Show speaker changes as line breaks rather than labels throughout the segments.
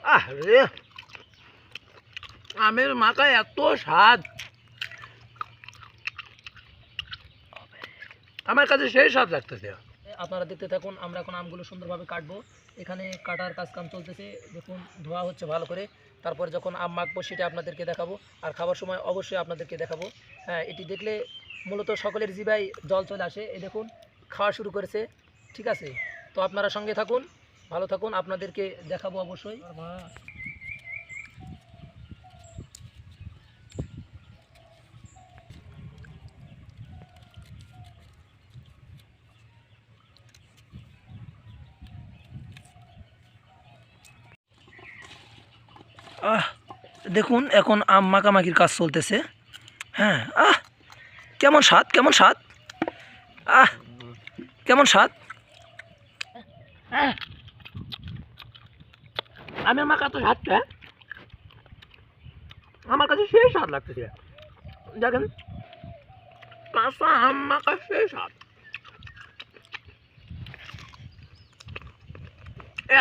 আহ রে, আমের মাখা এত স্বাদ, আমার কাছে সেই স্বাদ লাগতেছে।
আপনারা দেখতে থাকুন, আমরা এখন আমগুলো সুন্দরভাবে কাটবো। এখানে কাটার কাজ কাম চলতেছে, দেখুন ধোয়া হচ্ছে ভালো করে। তারপরে যখন আম মাখবো সেটা আপনাদেরকে দেখাবো, আর খাবার সময় অবশ্যই আপনাদেরকে দেখাবো। হ্যাঁ, এটি দেখলে মূলত সকলের জিভায় জল চলে আসে। এই দেখুন খাওয়া শুরু করেছে। ঠিক আছে, তো আপনারা সঙ্গে থাকুন, ভালো থাকুন, আপনাদেরকে দেখাবো অবশ্যই। দেখুন এখন আম মাখামাখির কাজ চলতেছে। হ্যাঁ, কেমন স্বাদ, কেমন স্বাদ, কেমন স্বাদ।
আমের মাখা তো স্বাদটা আমার কাছে সেই স্বাদ লাগতেছে। দেখেন, কাঁচা আম মাখা সেই স্বাদ,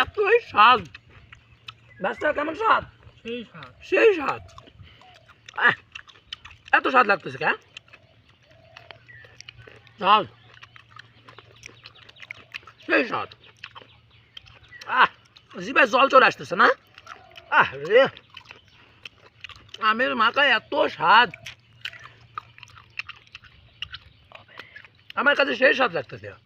এতই স্বাদ। গাছটা কেমন স্বাদ,
সেই স্বাদ।
সেই স্বাদ। এত স্বাদ লাগতেছে কে স্বাদ, সেই স্বাদ। জিভায় জল চলে আসতেছে না। রে, আমের মাখা এত স্বাদ, আমার কাছে সেই স্বাদ লাগতেছে।